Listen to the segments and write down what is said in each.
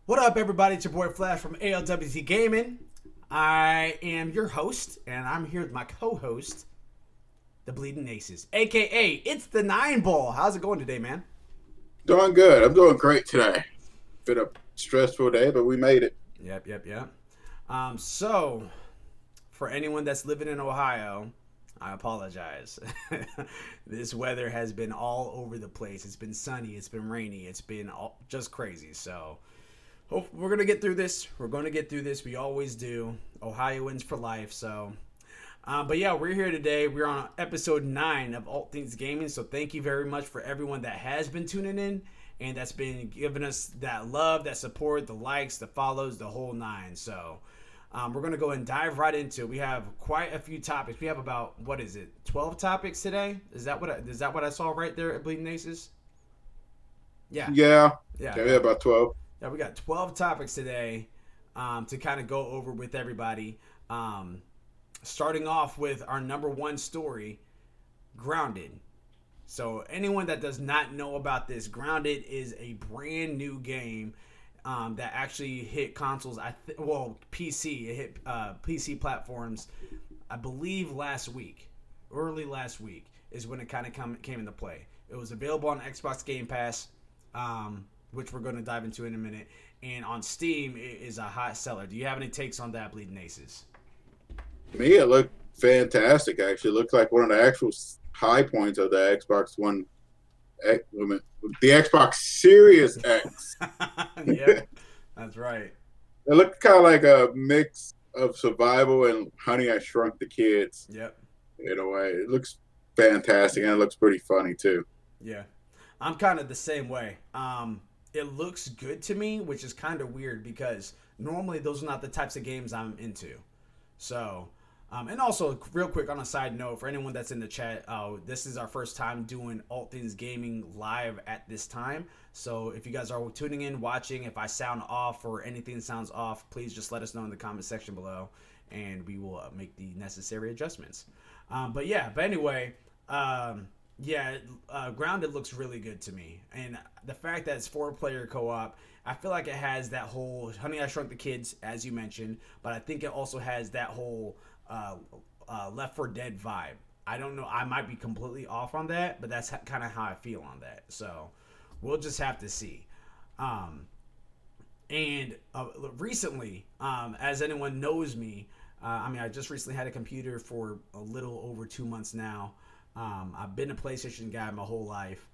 What up, everybody? It's your boy Flash from ALWT Gaming. I am your host, and I'm here with my co-host, the Bleedingaces, aka It's the Nine Ball. How's it going today, man? Doing good. I'm doing great today. Been a stressful day, but we made it. Yep. So, for anyone that's living in Ohio, I apologize. This weather has been all over the place. It's been sunny, it's been rainy, it's been just crazy. So, we're gonna get through this. We're gonna get through this. We always do. Ohioans for life. So, but yeah, we're here today. We're on episode 9 of ALWT Things Gaming. So thank you very much for everyone that has been tuning in and that's been giving us that love, that support, the likes, the follows, the whole nine. So we're gonna go and dive right into it. We have quite a few topics. We have about, what is it, 12 topics today? Is that what I saw right there at Bleeding Aces? Yeah, Yeah. yeah, Yeah, yeah. about 12. Yeah, we got 12 topics today to kind of go over with everybody. Starting off with our number one story, Grounded. So, anyone that does not know about this, Grounded is a brand new game that actually hit consoles. PC. It hit PC platforms, I believe, last week. Early last week is when it kind of came into play. It was available on Xbox Game Pass. Which we're going to dive into in a minute. And on Steam, it is a hot seller. Do you have any takes on that, Bleeding Aces? To me, it looked fantastic, actually. It looked like one of the actual high points of the Xbox One, the Xbox Series X. Yep, It that's right. looked kind of like a mix of survival and Honey, I Shrunk the Kids Yep, in a way. It looks fantastic, and it looks pretty funny, too. yeah. I'm kind of the same way. It looks good to me, which is kind of weird because normally those are not the types of games I'm into. So, and also, real quick on a side note, for anyone that's in the chat, this is our first time doing All Things Gaming live at this time. So, if you guys are tuning in, watching, if I sound off or anything sounds off, please just let us know in the comment section below, and we will make the necessary adjustments. But anyway, Grounded looks really good to me, and the fact that it's 4-player co-op, I feel like it has that whole Honey I Shrunk the Kids, as you mentioned, but I think it also has that whole Left 4 Dead vibe. I don't know, I might be completely off on that, but that's kind of how I feel on that. So we'll just have to see. And recently, as anyone knows me, I just recently had a computer for a little over 2 months now. I've been a PlayStation guy my whole life.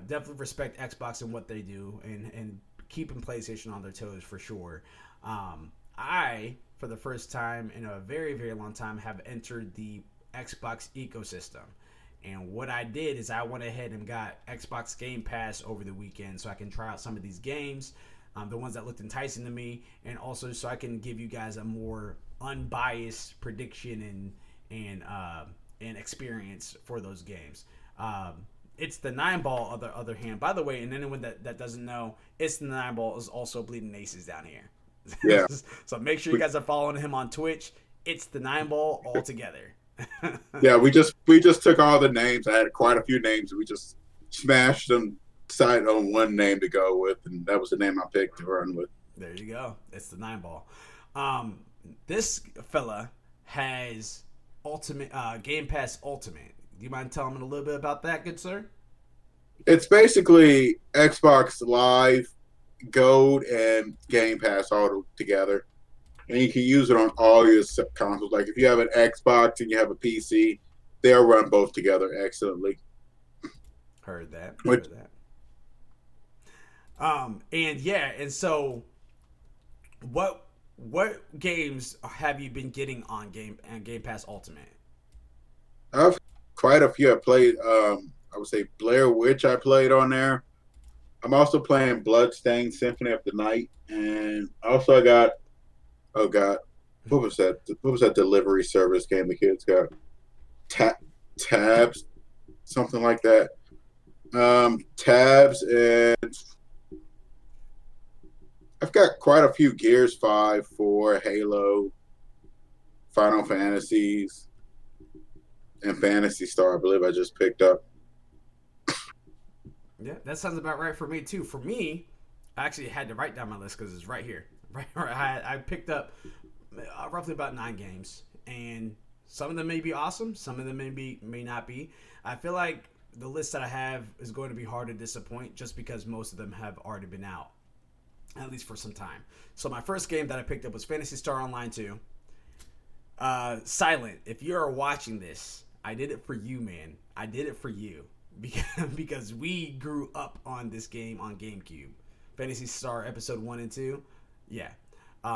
Definitely respect Xbox and what they do, and keeping PlayStation on their toes for sure. I, for the first time in a very, very long time, have entered the Xbox ecosystem. And what I did is I went ahead and got Xbox Game Pass over the weekend so I can try out some of these games, the ones that looked enticing to me, and also so I can give you guys a more unbiased prediction and experience for those games. It's the Nine Ball, on the other hand. By the way, and anyone that doesn't know, It's the Nine Ball is also Bleeding Aces down here. Yeah. So make sure you guys are following him on Twitch. It's the Nine Ball all together. Yeah, we just took all the names. I had quite a few names. We just smashed them, decided on one name to go with, and that was the name I picked to run with. There you go. It's the Nine Ball. Um, this fella has Ultimate Game Pass Ultimate. Do you mind telling me a little bit about that, good sir? It's basically Xbox Live, Gold, and Game Pass all together, and you can use it on all your consoles. Like if you have an Xbox and you have a PC, they'll run both together excellently. Heard that. Which Heard that. And yeah, and so what games have you been getting on Game Pass Ultimate? I've quite a few. I played. I would say Blair Witch. I played on there. I'm also playing Bloodstained Symphony of the Night, and also I got. Oh God, what was that? What was that delivery service game the kids got? Tabs, something like that. Tabs, and I've got quite a few Gears 5, 4, Halo, Final Fantasies, and Fantasy Star. I believe I just picked up. Yeah, that sounds about right for me too. For me, I actually had to write down my list because it's right here. Right, I picked up roughly about 9 games, and some of them may be awesome, some of them may not be. I feel like the list that I have is going to be hard to disappoint just because most of them have already been out, at least for some time. So my first game that I picked up was Phantasy Star Online 2. Silent, if you are watching this, I did it for you, man. I did it for you because we grew up on this game on GameCube. Phantasy Star Episode 1 and 2. Yeah.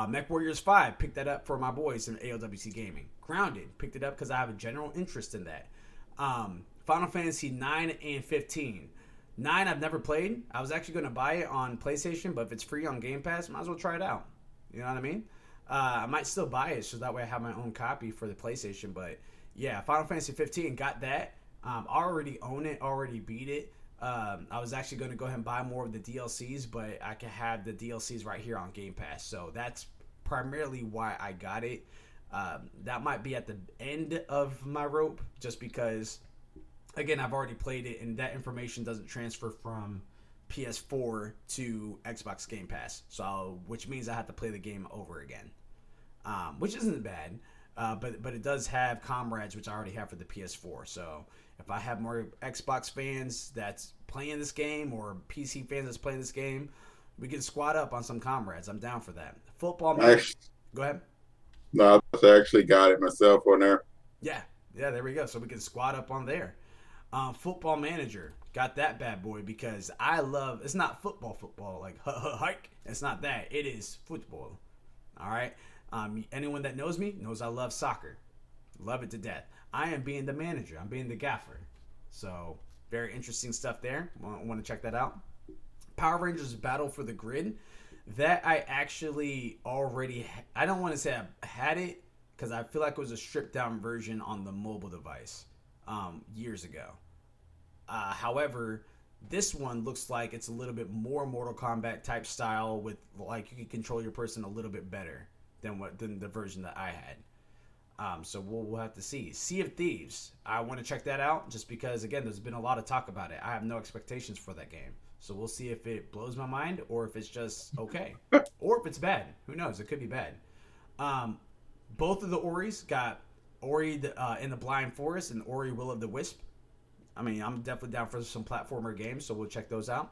Mech Warriors 5, picked that up for my boys in ALWT Gaming. Grounded, picked it up because I have a general interest in that. Final Fantasy 9 and 15. 9 I've never played. I was actually going to buy it on PlayStation, but if it's free on Game Pass, might as well try it out. You know what I mean? I might still buy it so that way I have my own copy for the PlayStation. But yeah, Final Fantasy 15, got that. Already own it, already beat it. I was actually going to go ahead and buy more of the DLCs, but I can have the DLCs right here on Game Pass. So that's primarily why I got it. That might be at the end of my rope just because, again, I've already played it and that information doesn't transfer from PS4 to Xbox Game Pass. So, which means I have to play the game over again, which isn't bad. But it does have comrades, which I already have for the PS4. So if I have more Xbox fans that's playing this game or PC fans that's playing this game, we can squad up on some comrades. I'm down for that. Football match. Go ahead. No, I actually got it myself on there. Yeah, there we go. So we can squad up on there. Football Manager, got that bad boy because I love. It's not football like hike. It's not that. It is football. All right. Anyone that knows me knows I love soccer. Love it to death. I am being the manager. I'm being the gaffer. So, very interesting stuff there. Want to check that out. Power Rangers Battle for the Grid. That I actually already... I don't want to say I had it because I feel like it was a stripped down version on the mobile device years ago. However, this one looks like it's a little bit more Mortal Kombat type style with like you can control your person a little bit better than the version that I had. So we'll have to see. Sea of Thieves. I want to check that out just because, again, there's been a lot of talk about it. I have no expectations for that game. So we'll see if it blows my mind or if it's just okay. Or if it's bad. Who knows? It could be bad. Both of the Ori's got Ori in the Blind Forest and Ori Will of the Wisp. I mean, I'm definitely down for some platformer games, so we'll check those out.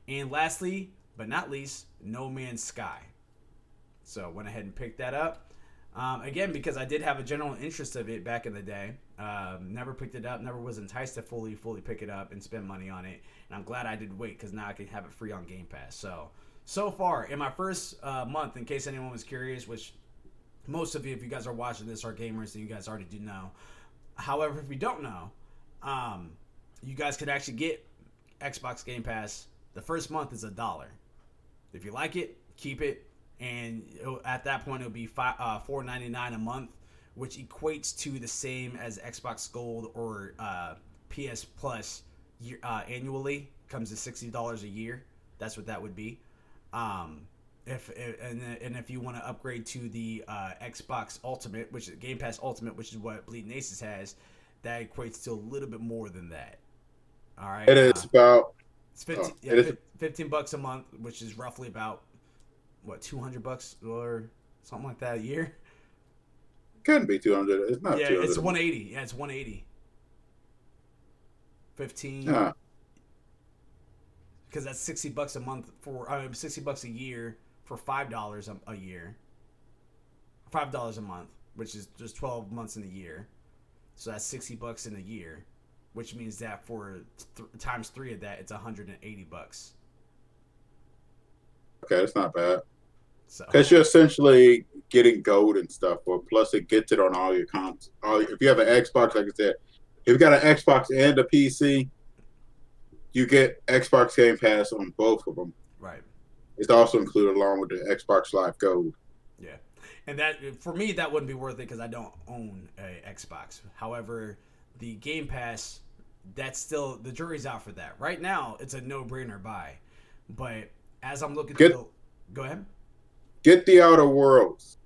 And lastly, but not least, No Man's Sky. So went ahead and picked that up. Again, because I did have a general interest of it back in the day. Never picked it up. Never was enticed to fully pick it up and spend money on it. And I'm glad I did wait because now I can have it free on Game Pass. So far, in my first month, in case anyone was curious, which most of you, if you guys are watching this, are gamers, and you guys already do know. However, if you don't know, you guys could actually get Xbox Game Pass. The first month is $1. If you like it, keep it. And at that point, it'll be $4.99 a month, which equates to the same as Xbox Gold or PS Plus annually. Comes to $60 a year. That's what that would be. If you want to upgrade to the Xbox Ultimate, which is Game Pass Ultimate, which is what Bleedingaces has, that equates to a little bit more than that. All right. It is about. It's 15, $15 a month, which is roughly about what, $200 or something like that a year. Couldn't be 200. It's not. Yeah, 200. it's 180. Yeah, it's 180. 15. Yeah. Because that's $60 a month for $60 a year for $5 a year. $5 a month, which is just 12 months in a year. So that's $60 in a year, which means that for times 3 of that, it's $180. Okay, that's not bad. So because you're essentially getting gold and stuff, or plus it gets it on all your comps. If you have an Xbox, like I said, if you got an Xbox and a PC, you get Xbox Game Pass on both of them. Right. It's also included along with the Xbox Live Gold. Yeah, and that for me that wouldn't be worth it because I don't own a Xbox. However, the Game Pass, that's still the jury's out for that. Right now, it's a no-brainer buy, but as I'm looking go ahead. Get the Outer Worlds.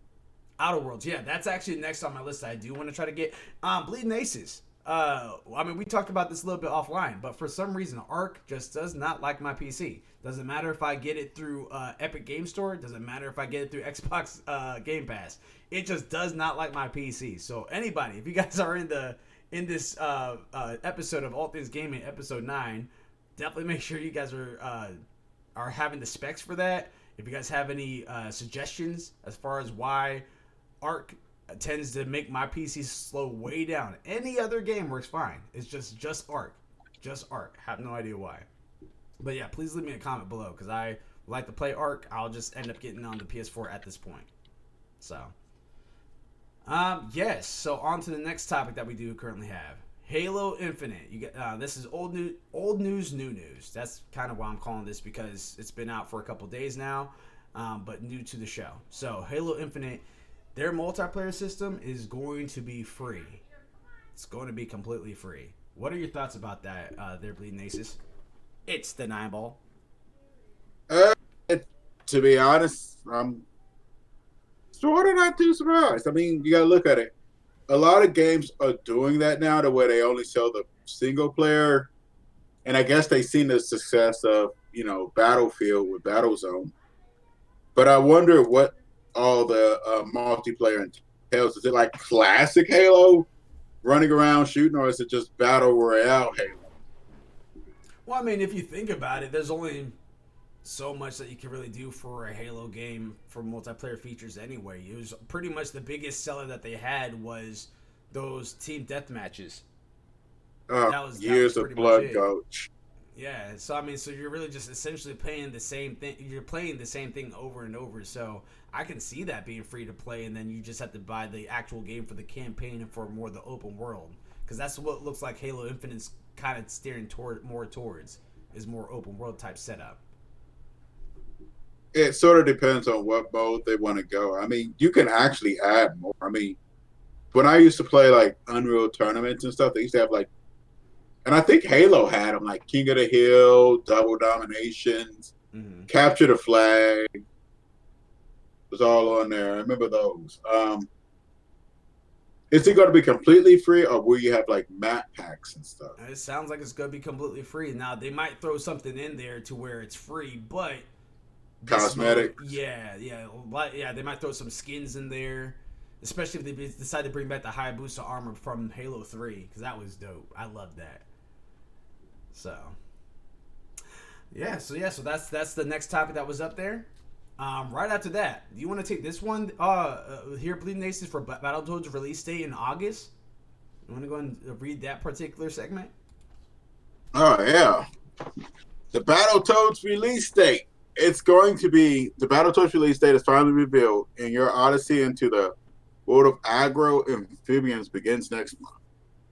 Outer Worlds, yeah, that's actually next on my list. I do want to try to get Bleedingaces. I mean, we talked about this a little bit offline, but for some reason, Arc just does not like my PC. Doesn't matter if I get it through Epic Game Store. Doesn't matter if I get it through Xbox Game Pass. It just does not like my PC. So anybody, if you guys are in this episode of All Things Gaming, episode 9, definitely make sure you guys are having the specs for that. If you guys have any suggestions as far as why Arc tends to make my PC slow way down. Any other game works fine. It's just Arc. Just Arc. Have no idea why. But yeah, please leave me a comment below because I like to play Arc. I'll just end up getting on the PS4 at this point. So, yes. So on to the next topic that we do currently have. Halo Infinite. You get this is old news, new news. That's kind of why I'm calling this because it's been out for a couple days now, but new to the show. So Halo Infinite. Their multiplayer system is going to be free. It's going to be completely free. What are your thoughts about that, there, Bleedingaces? It's the 9-ball. To be honest, I'm sort of not too surprised. I mean, you got to look at it. A lot of games are doing that now to where they only sell the single player. And I guess they've seen the success of, Battlefield with Battlezone. But I wonder what all the multiplayer entails. Is it like classic Halo, running around shooting, or is it just battle royale Halo? Well, I mean, if you think about it, there's only so much that you can really do for a Halo game for multiplayer features anyway. It was pretty much the biggest seller that they had was those team death matches. Years of blood coach. Yeah, so I mean, so you're really just essentially playing the same thing. You're playing the same thing over and over. So I can see that being free to play, and then you just have to buy the actual game for the campaign and for more the open world, because that's what it looks like Halo Infinite's kind of steering towards is more open world type setup. It sort of depends on what mode they want to go. I mean, you can actually add more. I mean, when I used to play like Unreal tournaments and stuff, they used to have like, and I think Halo had them like King of the Hill, Double Dominations, Capture the Flag. It was all on there. I remember those. Is it going to be completely free, or will you have like map packs and stuff? It sounds like it's going to be completely free. Now they might throw something in there to where it's free, but cosmetics. Yeah. They might throw some skins in there, especially if they decide to bring back the Hayabusa armor from Halo 3, because that was dope. I love that. So that's the next topic that was up there. Right after that, do you want to take this one here, Bleedingaces, for Battletoads release date in August? You want to go and read that particular segment? Oh yeah, the Battletoads release date. It's going to be the Battletoads release date is finally revealed, and your odyssey into the world of aggro amphibians begins next month.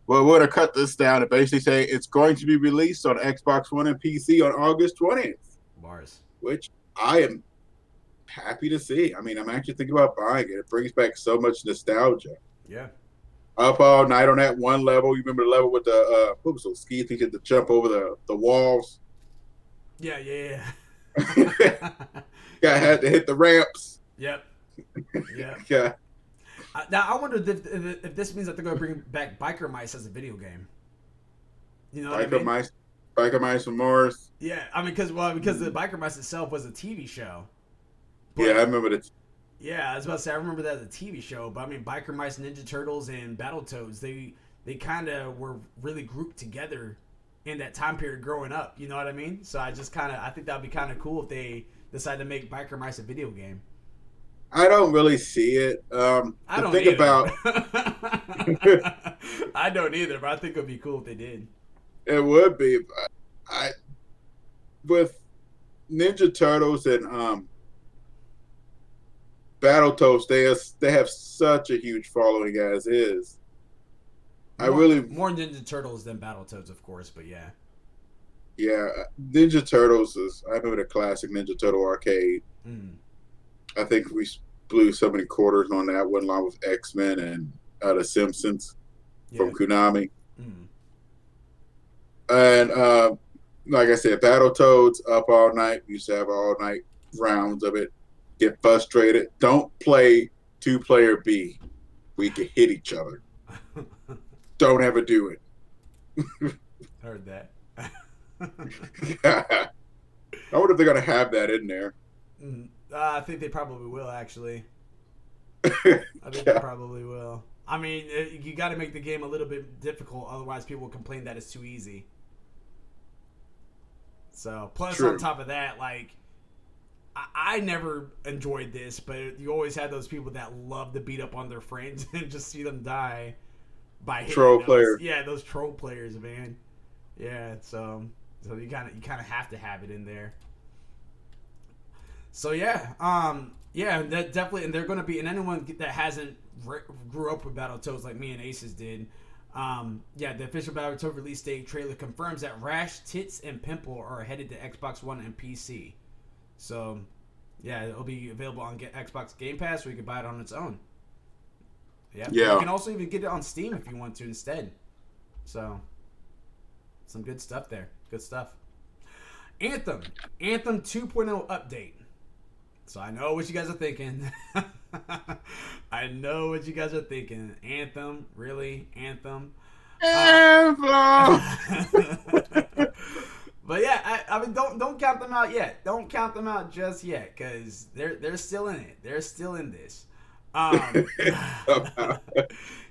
Well, we're going to cut this down and basically say it's going to be released on Xbox One and PC on August 20th. Bars. Which I am happy to see. I mean, I'm actually thinking about buying it. It brings back so much nostalgia. Yeah. Up all night on that one level. You remember the level with the what was those ski things to jump over the walls? Yeah. Guy had to hit the ramps. Yep. Yeah. Now I wonder if this means that they're going to bring back Biker Mice as a video game. You know, Biker Mice from Mars. Yeah, I mean, because the Biker Mice itself was a TV show. But, yeah, I remember that. Yeah, I was about to say I remember that as a TV show, but I mean, Biker Mice, Ninja Turtles, and Battletoads, they kind of were really grouped together in that time period growing up. You know what I mean? So I think that'd be kind of cool if they decide to make Biker Mice a video game. I don't really see it. I don't think about. I don't either, but I think it'd be cool if they did. It would be. With Ninja Turtles and Battletoads, they have such a huge following as is. More Ninja Turtles than Battletoads, of course, but yeah. Yeah, Ninja Turtles is. I remember the classic Ninja Turtle arcade. I think we blew so many quarters on that one, along with X-Men and The Simpsons from Konami. And like I said, Battletoads up all night. We used to have all night rounds of it. Get frustrated. Don't play 2-player B. We can hit each other. don't ever do it. Heard that. I wonder if they're gonna have that in there. I think they probably will, actually. I think they Yeah, probably will. I mean, you got to make the game a little bit difficult, otherwise people will complain that it's too easy. So, plus on true. top of that, like, I never enjoyed this, but you always had those people that love to beat up on their friends and just see them die by hitting Troll those. player. Yeah, those troll players, man. Yeah, so you kind of have to have it in there. So yeah, that definitely, and they're going to be, and anyone that hasn't grew up with Battletoads like me and Aces did, yeah, the official Battletoad release date trailer confirms that Rash, Tits, and Pimple are headed to Xbox One and PC. So, yeah, it'll be available on Xbox Game Pass, or you can buy it on its own. Yeah, you Yeah. can also even get it on Steam if you want to instead. So, some good stuff there. Good stuff. Anthem 2.0 update. So I know what you guys are thinking. I know what you guys are thinking. Anthem, really? Anthem? Anthem. But yeah, I mean, don't count them out yet. Don't count them out just yet, because they're still in it. They're still in this. somehow, Yeah.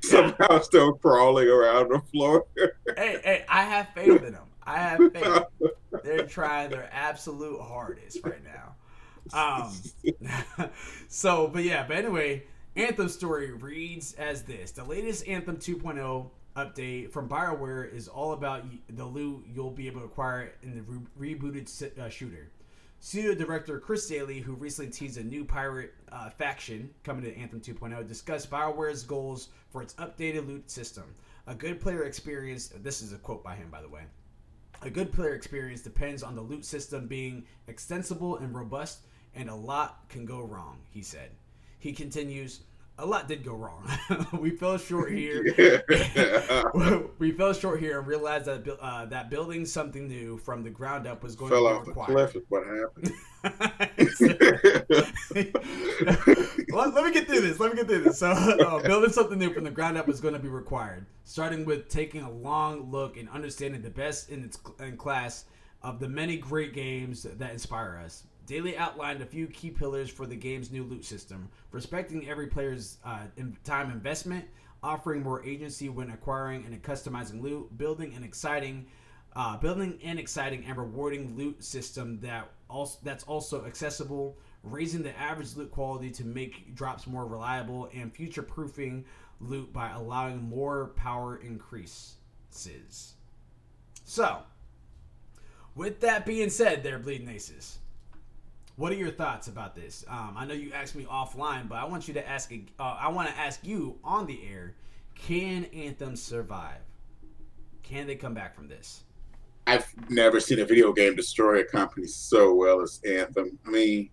somehow still crawling around the floor. Hey, I have faith in them. I have faith. They're trying their absolute hardest right now. But anyway, Anthem story reads as this: the latest Anthem 2.0 update from BioWare is all about the loot you'll be able to acquire in the rebooted shooter. Studio director Chris Daly, who recently teased a new pirate faction coming to Anthem 2.0, discussed BioWare's goals for its updated loot system. A good player experience, this is a quote by him, by the way. A good player experience depends on the loot system being extensible and robust, and a lot can go wrong, he said. He continues, a lot did go wrong. We fell short here. We fell short here and realized that that building something new from the ground up was going to Fell be off the required. cliff is what happened. Let me get through this. So, building something new from the ground up was going to be required, starting with taking a long look and understanding the best in class of the many great games that inspire us. Daly outlined a few key pillars for the game's new loot system: respecting every player's time investment, offering more agency when acquiring and customizing loot, building an exciting and rewarding loot system that's also accessible, raising the average loot quality to make drops more reliable, and future-proofing loot by allowing more power increases. So, with that being said, there, Bleeding Aces, what are your thoughts about this? I know you asked me offline, but I want you to ask. I want to ask you on the air: can Anthem survive? Can they come back from this? I've never seen a video game destroy a company so well as Anthem. When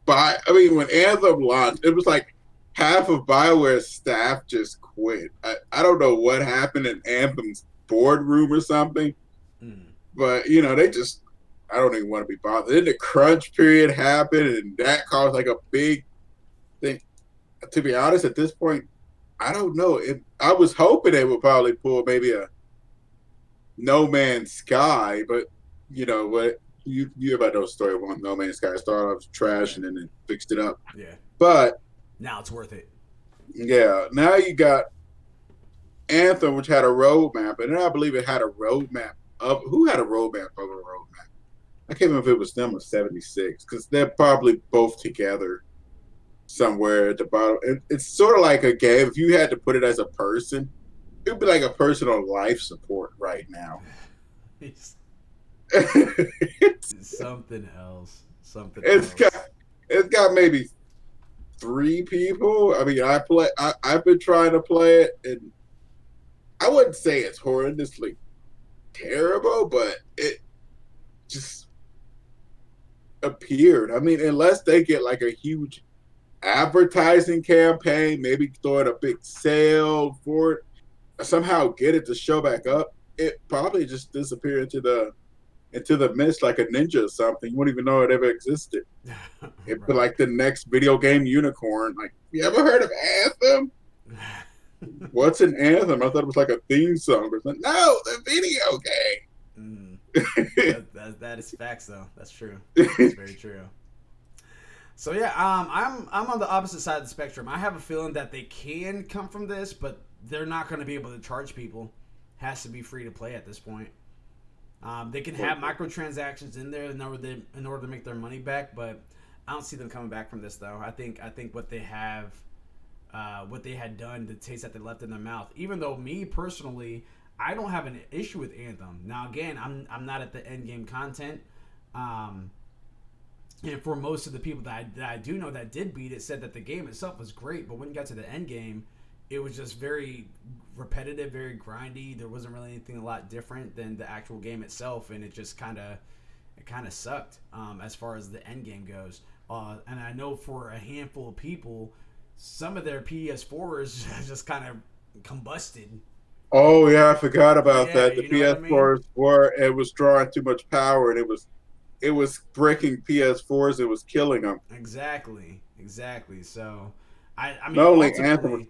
Anthem launched, it was like half of BioWare's staff just quit. I don't know what happened in Anthem's boardroom or something, but they just, I don't even want to be bothered. Then the crunch period happened, and that caused like a big thing. To be honest, at this point, I don't know. I was hoping they would probably pull maybe a No Man's Sky, but you know what? You hear about those story one No Man's Sky started off trash and then they fixed it up. Yeah. But Now it's worth it. yeah, now you got Anthem, which had a roadmap, and then I believe it had a roadmap of who had a roadmap of a roadmap. I can't remember if it was them or 76 because they're probably both together somewhere at the bottom. It's sort of like a game. If you had to put it as a person, it would be like a person on life support right now. It's it's something else. it's got maybe 3 people. I mean, I've been trying to play it, and I wouldn't say it's horrendously terrible, but it just appeared. I mean, unless they get like a huge advertising campaign, maybe throw in a big sale for it, somehow get it to show back up, it probably just disappear into the mist like a ninja or something. You wouldn't even know it ever existed. It'd be like the next video game unicorn. Like, you ever heard of Anthem? What's an anthem? I thought it was like a theme song or something. No, the video Mm, game. that is facts though. That's true. That's very true. So yeah, I'm on the opposite side of the spectrum. I have a feeling that they can come from this, but they're not going to be able to charge people. Has to be free to play at this point. They can have microtransactions in there in order to make their money back, but I don't see them coming back from this though. I think what they have, what they had done, the taste that they left in their mouth. Even though me personally, I don't have an issue with Anthem. Now again, I'm not at the end game content. Um, and for most of the people that I do know that did beat it, said that the game itself was great, but when you got to the end game, it was just very repetitive, very grindy. There wasn't really anything a lot different than the actual game itself, and it just kind of sucked as far as the end game goes. And I know for a handful of people, some of their PS4s just kind of combusted. Oh yeah, I forgot about Yeah, that. The you know what I mean? PS4s were it was drawing too much power, and it was breaking PS4s. It was killing them. Exactly. So, I mean, Not only Anthem was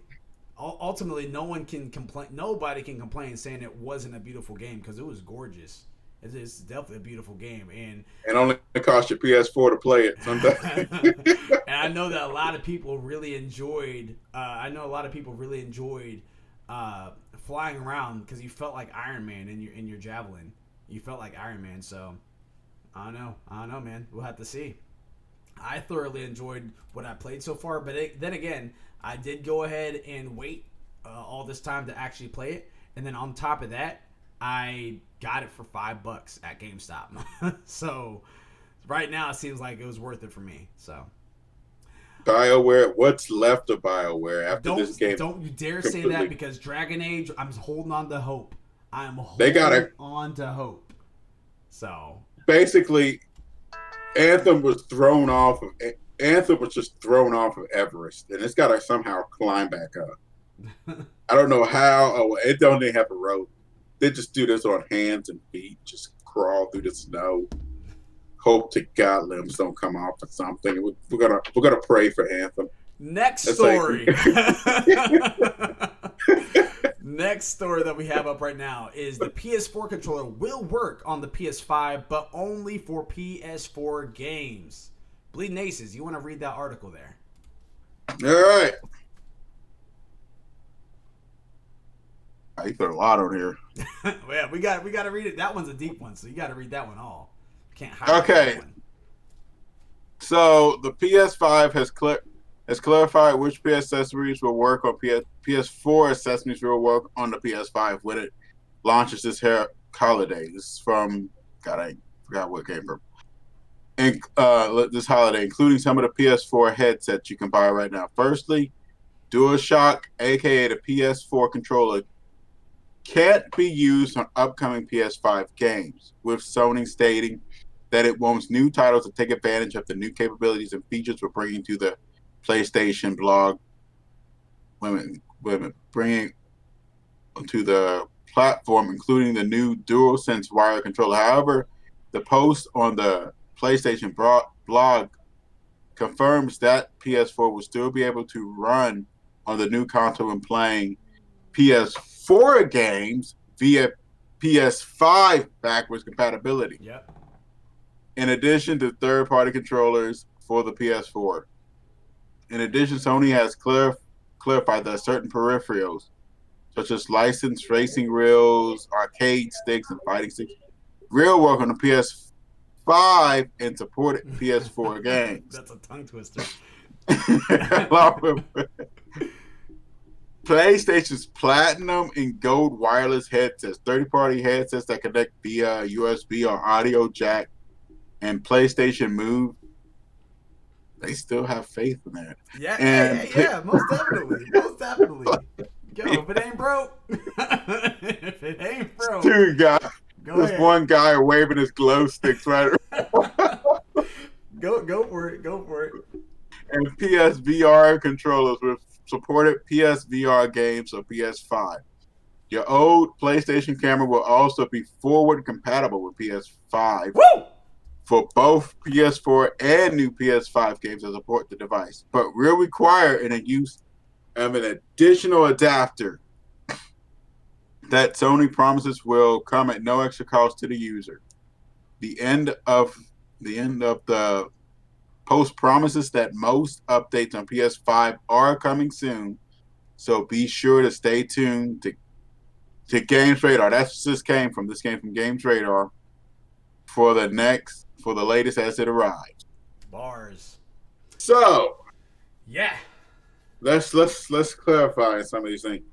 ultimately, no one can complain. Nobody can complain saying it wasn't a beautiful game because it was gorgeous. It's definitely a beautiful game, and only cost your PS4 to play it sometimes. and I know that a lot of people really enjoyed. I know a lot of people really enjoyed flying around because you felt like Iron Man in your javelin. You felt like Iron Man. So I don't know, man. We'll have to see. I thoroughly enjoyed what I played so far, but then again, I did go ahead and wait all this time to actually play it, and then on top of that, I got it for $5 at GameStop. So right now, it seems like it was worth it for me. So BioWare, what's left of BioWare after don't this game? don't you dare say that Completely, because Dragon Age, I'm holding on to hope. I'm they got holding a on to hope. So basically Anthem was thrown off of Anthem was just thrown off of Everest, and it's got to somehow climb back up. I don't know how. Oh, it don't even have a rope. They just do this on hands and feet, just crawl through the snow. Hope to God limbs don't come off or something. We're gonna pray for Anthem. next That's like story. Next story that we have up right now is the PS4 controller will work on the PS5, but only for PS4 games. Bleeding Aces, you want to read that article there? all right. I put a lot on here. Well, yeah, we got to read it. That one's a deep one, so you got to read that one all. Can't highlight that Okay, one. so the PS5 has clarified which PS accessories will work on PS4 accessories will work on the PS5 when it launches this holiday. This is from God, I forgot what it came from. This holiday, including some of the PS4 headsets you can buy right now. Firstly, DualShock, aka the PS4 controller, can't be used on upcoming PS5 games, with Sony stating that it wants new titles to take advantage of the new capabilities and features we're bringing to the PlayStation blog. Women bringing to the platform, including the new DualSense wire controller. However, the post on the PlayStation blog confirms that PS4 will still be able to run on the new console when playing PS4 games via PS5 backwards compatibility. Yep. In addition to third-party controllers for the PS4. In addition, Sony has clarified that certain peripherals, such as licensed racing reels, arcade sticks, and fighting sticks, will work on the PS5 and supported PS4 games. That's a tongue twister. Along with PlayStation's Platinum and Gold wireless headsets, 30-party headsets that connect via USB or audio jack, and PlayStation Move. They still have faith in that. Yeah, most definitely. Yo, if it ain't broke, if it ain't broke, Two guys, go this ahead. one guy waving his glow sticks right, Go for it. and PSVR controllers with supported PSVR games or PS5. Your old PlayStation camera will also be forward compatible with PS5 Woo! for both PS4 and new PS5 games that support the device, but will require an of an additional adapter that Sony promises will come at no extra cost to the user. The end of the post promises that most updates on PS5 are coming soon, so be sure to stay tuned to Games Radar. That's what this came from. This came from Games Radar for the latest as it arrives. Bars. So yeah, let's clarify some of these things.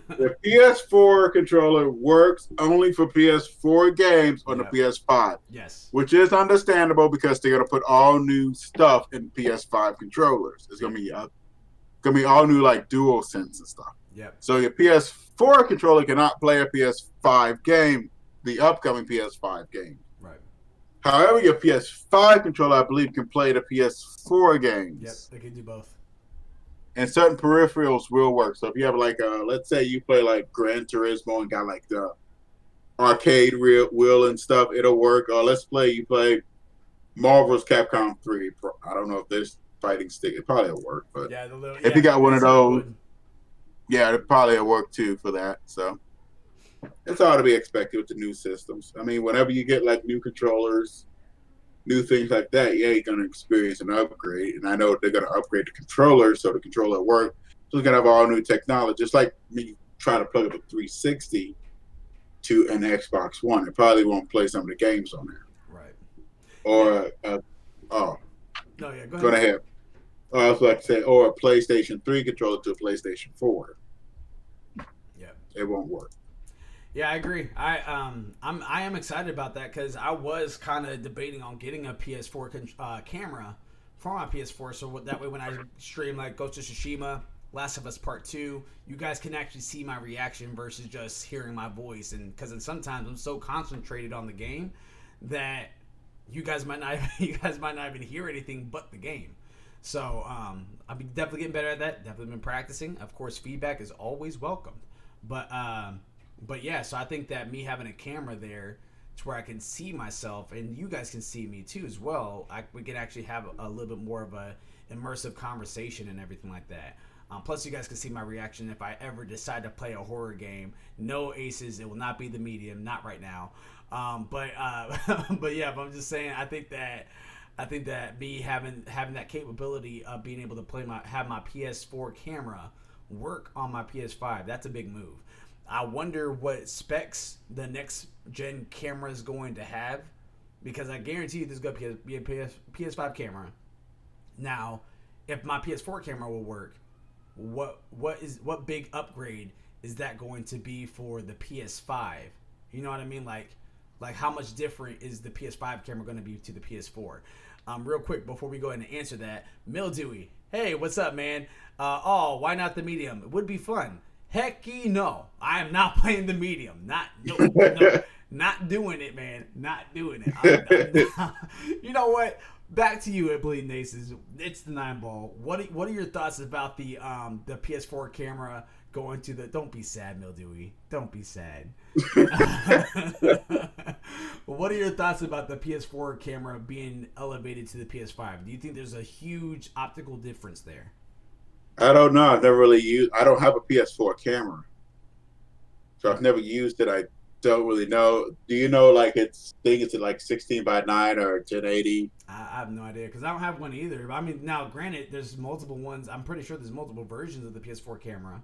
The PS4 controller works only for PS4 games on the PS5. Yes. Which is understandable because they're gonna put all new stuff in PS5 controllers. It's gonna be all new like DualSense and stuff. Yep. So your PS4 controller cannot play a PS5 game, the upcoming PS5 game. Right. However, your PS5 controller, I believe, can play the PS4 games. Yep, they can do both. And certain peripherals will work. So if you have like, let's say you play like Gran Turismo and got like the arcade wheel and stuff, it'll work. Or you play Marvel's Capcom 3. I don't know if there's fighting stick. It probably will work, but if you got one of those, it probably will work too for that. So it's all to be expected with the new systems. I mean, whenever you get like new controllers, new things like that, you're going to experience an upgrade. And I know they're going to upgrade the controller so the controller will work. So it's going to have all new technology. Just like me trying to plug up a 360 to an Xbox One. It probably won't play some of the games on there. Right. Or, go ahead. I was like to say, or a PlayStation 3 controller to a PlayStation 4. Yeah. It won't work. Yeah, I agree. I am excited about that because I was kind of debating on getting a PS4 camera for my PS4, so that way when I stream like Ghost of Tsushima, Last of Us Part 2, you guys can actually see my reaction versus just hearing my voice. And because sometimes I'm so concentrated on the game that you guys might not even hear anything but the game. So I'll be definitely getting better at that. Definitely been practicing. Of course, feedback is always welcome. But yeah, so I think that me having a camera there to where I can see myself and you guys can see me too as well, we can actually have a little bit more of a immersive conversation and everything like that. Plus, you guys can see my reaction if I ever decide to play a horror game. No aces. It will not be the medium. Not right now. But yeah, but I'm just saying. I think that me having that capability of being able to have my PS4 camera work on my PS5. That's a big move. I wonder what specs the next gen camera is going to have, because I guarantee you there's going to be a PS5 camera. Now, if my PS4 camera will work, what big upgrade is that going to be for the PS5? You know what I mean? Like how much different is the PS5 camera going to be to the PS4? Real quick before we go ahead and answer that, Mildewy, hey, what's up, man? Why not the medium? It would be fun. Hecky no, I am not playing the medium. No, not doing it, man. Not doing it. You know what? Back to you at Bleedingaces. It's the 9-ball. What are your thoughts about the PS4 camera going to the? Don't be sad, Mildewy. Don't be sad. What are your thoughts about the PS4 camera being elevated to the PS5? Do you think there's a huge optical difference there? I don't know. I've never really used. I don't have a PS4 camera, so I've never used it. I don't really know. Do you know, like, it's like 16:9 or 1080? I have no idea because I don't have one either. I mean, now granted, there's multiple ones. I'm pretty sure there's multiple versions of the PS4 camera.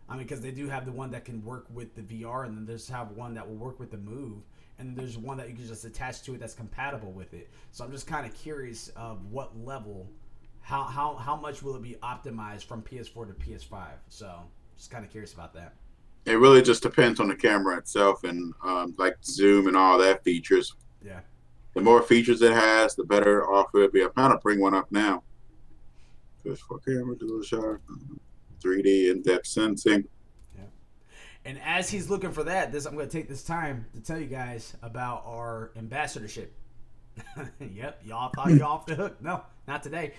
I mean, because they do have the one that can work with the VR, and then there's have one that will work with the Move, and there's one that you can just attach to it that's compatible with it. So I'm just kind of curious of what level. How much will it be optimized from PS4 to PS5? So just kind of curious about that. It really just depends on the camera itself and like zoom and all that features. Yeah. The more features it has, the better off it'll be. I'm trying to bring one up now. PS4 camera, dual shot, 3D in-depth sensing. Yeah. And as he's looking for that, I'm going to take this time to tell you guys about our ambassadorship. Yep, y'all thought you're off the hook. No, not today.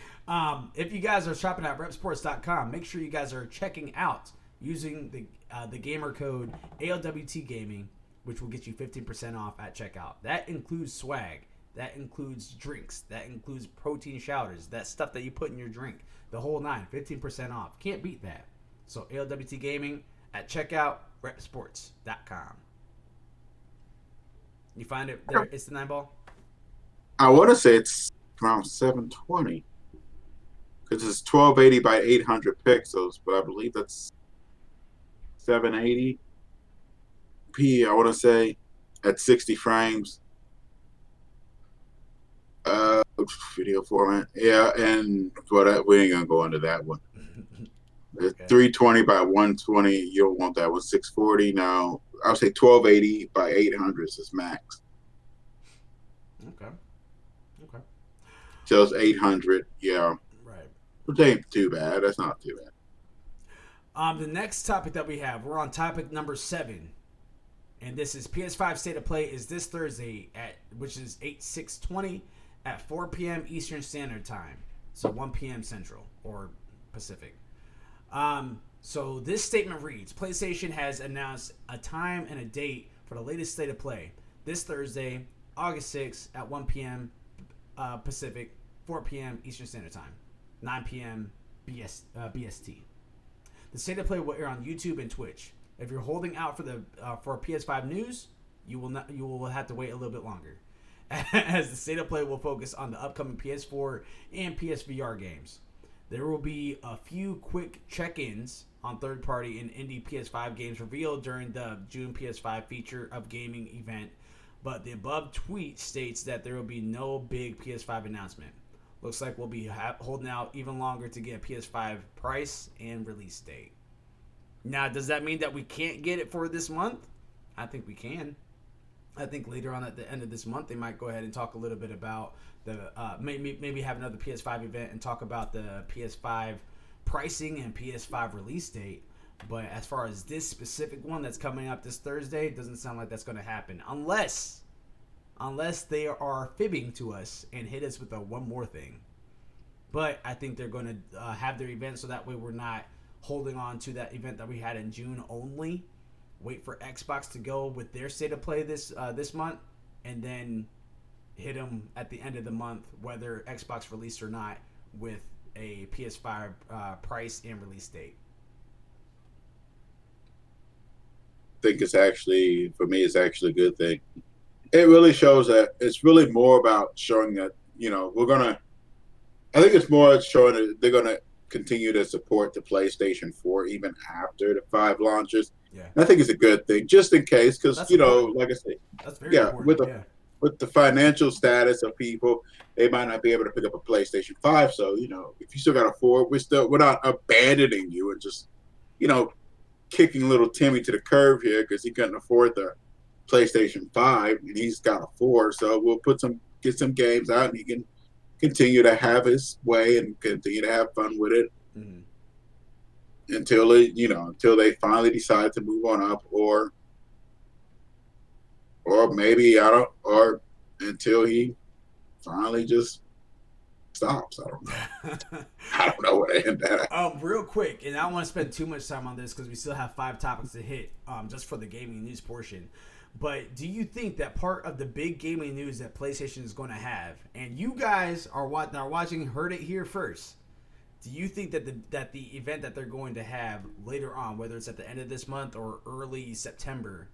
If you guys are shopping at repsports.com, make sure you guys are checking out using the gamer code ALWT Gaming, which will get you 15% off at checkout. That includes swag. That includes drinks. That includes protein showers. That stuff that you put in your drink. The whole 9, 15% off. Can't beat that. So ALWT Gaming at checkout, repsports.com. You find it there? It's the 9-ball. I want to say it's around 720 because it's 1280 by 800 pixels, but I believe that's 780p. I want to say at 60 frames. Uh, Video format. Yeah, and but we ain't gonna go into that one. Okay. 320 by 120. You don't want that one. 640. No, I would say 1280 by 800 is max. Okay. Okay. So it's 800. Yeah. Right. Which ain't too bad. That's not too bad. The next topic that we have, we're on topic number 7, and this is PS5 State of Play is this Thursday which is 8/6/20 at 4 p.m. Eastern Standard Time, so 1 p.m. Central or Pacific. So this statement reads: PlayStation has announced a time and a date for the latest State of Play this Thursday, August 6th at 1 p.m. Pacific, 4 p.m. Eastern Standard Time, 9 p.m. BST. The State of Play will air on YouTube and Twitch. If you're holding out for PS5 news, you will have to wait a little bit longer, as the State of Play will focus on the upcoming PS4 and PSVR games. There will be a few quick check-ins on third-party and indie PS5 games revealed during the June PS5 Feature of Gaming event, but the above tweet states that there will be no big PS5 announcement. Looks like we'll be holding out even longer to get a PS5 price and release date. Now, does that mean that we can't get it for this month? I think we can. I think later on at the end of this month, they might go ahead and talk a little bit about the maybe have another PS5 event and talk about the PS5 pricing and PS5 release date. But as far as this specific one that's coming up this Thursday, it doesn't sound like that's going to happen unless they are fibbing to us and hit us with a one more thing. But I think they're going to have their event so that way we're not holding on to that event that we had in June only. Wait for Xbox to go with their State of Play this month, and then hit them at the end of the month, whether Xbox released or not, with a PS5 price and release date. I think it's actually, for me, it's actually a good thing. It really shows that it's really more about showing that, I think it's more showing that they're going to continue to support the PlayStation 4 even after the 5 launches. Yeah. And I think it's a good thing, just in case, because, like I said, that's very important. With the financial status of people, they might not be able to pick up a PlayStation 5. So, if you still got a 4, we're not abandoning you and just, kicking little Timmy to the curb here because he couldn't afford the PlayStation 5 and he's got a 4. So we'll get some games out and he can continue to have his way and continue to have fun with it until they finally decide to move on up or maybe or until he finally just stops. I don't know. I don't know where to end that. Real quick, and I don't want to spend too much time on this because we still have 5 topics to hit just for the gaming news portion. But do you think that part of the big gaming news that PlayStation is going to have, and you guys are watching, heard it here first, do you think that the event that they're going to have later on, whether it's at the end of this month or early September,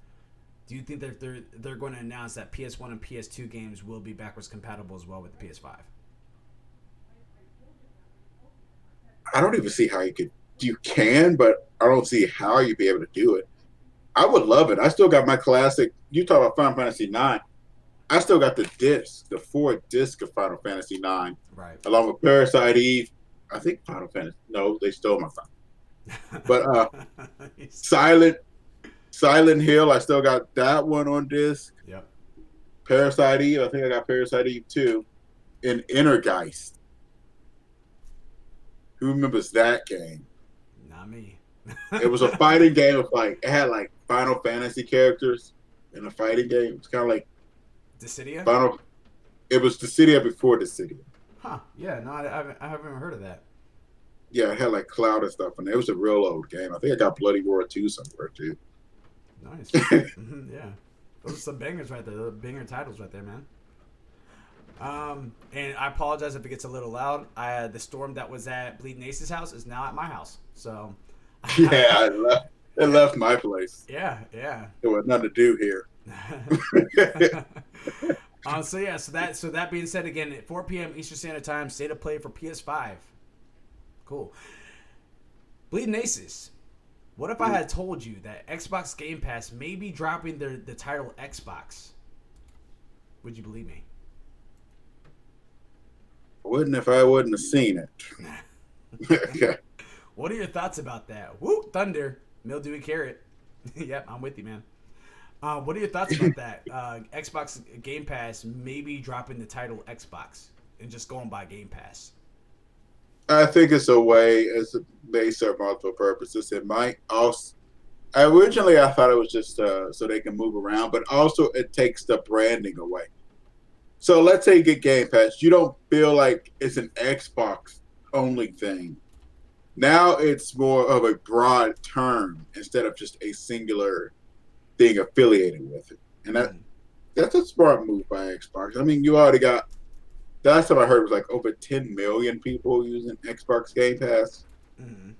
do you think that they're going to announce that PS1 and PS2 games will be backwards compatible as well with the PS5? I don't even see how you can, but I don't see how you'd be able to do it. I would love it. I still got my classic. You talk about Final Fantasy IX. I still got the 4 disc of Final Fantasy IX, right? Along with Parasite Eve. I think Final Fantasy. No, they stole my phone. But Silent Hill. I still got that one on disc. Yep. Parasite Eve. I think I got Parasite Eve too. And Innergeist. Who remembers that game? Not me. It was a fighting game of it had Final Fantasy characters in a fighting game. It's kind of like Dissidia? It was Dissidia before Dissidia. Huh. Yeah, no, I haven't heard of that. Yeah, it had Cloud and stuff, and it was a real old game. I think I got Bloody Roar 2 somewhere too. Nice. Yeah. Those are some bangers right there. Those banger titles right there, man. And I apologize if it gets a little loud. The storm that was at Bleedingaces' house is now at my house. So Yeah, it left my place. Yeah, yeah. There was nothing to do here. So yeah, so that being said, again at 4 p.m. Eastern Standard Time, state of play for PS5. Cool. Bleeding Aces. What if I had told you that Xbox Game Pass may be dropping the title Xbox? Would you believe me? Wouldn't if I wouldn't have seen it. Okay. What are your thoughts about that? Woo, thunder, mildewy carrot. Yep, I'm with you, man. What are your thoughts about that? Xbox Game Pass maybe dropping the title Xbox and just going by Game Pass. I think it's a way, they serve multiple purposes. It might also, originally I thought it was just so they can move around, but also it takes the branding away. So let's say you get Game Pass, you don't feel like it's an Xbox only thing. Now it's more of a broad term instead of just a singular thing affiliated with it, and that's a smart move by Xbox. I mean, you already got. The last time I heard was like over 10 million people using Xbox Game Pass. Mm-hmm.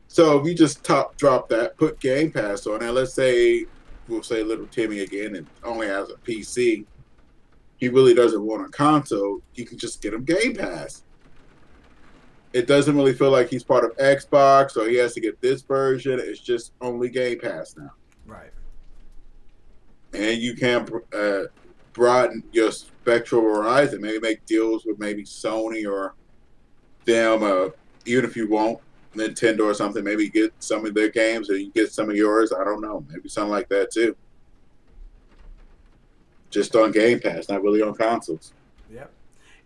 So if you just drop that, put Game Pass on, and let's say we'll say little Timmy again, and only has a PC. He really doesn't want a console. You can just get him Game Pass. It doesn't really feel like he's part of Xbox, or he has to get this version. It's just only Game Pass now. Right. And you can broaden your spectral horizon. Maybe make deals with maybe Sony or them. Even if you won't, Nintendo or something. Maybe get some of their games, or you get some of yours. I don't know. Maybe something like that too. Just on Game Pass, not really on consoles. Yep.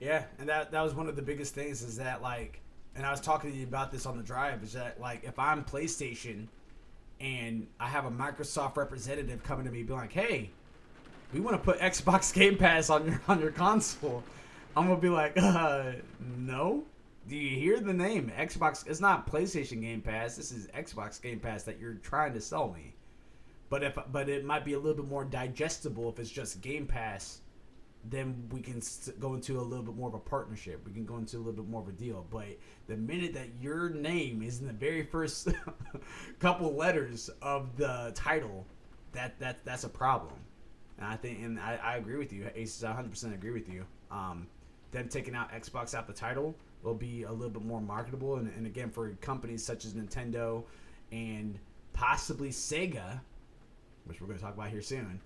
Yeah, and that was one of the biggest things is that like, and I was talking to you about this on the drive, is that like if I'm PlayStation and I have a Microsoft representative coming to me being like, hey, we want to put Xbox Game Pass on your console, I'm gonna be like, no. Do you hear the name Xbox? It's not PlayStation Game Pass. This is Xbox Game Pass that you're trying to sell me. But it might be a little bit more digestible if it's just Game Pass. Then we can go into a little bit more of a partnership. We can go into a little bit more of a deal. But the minute that your name is in the very first couple letters of the title, that's a problem. And I agree with you, Aces. I 100% agree with you. Them taking out Xbox out the title will be a little bit more marketable. And again, for companies such as Nintendo and possibly Sega, which we're going to talk about here soon,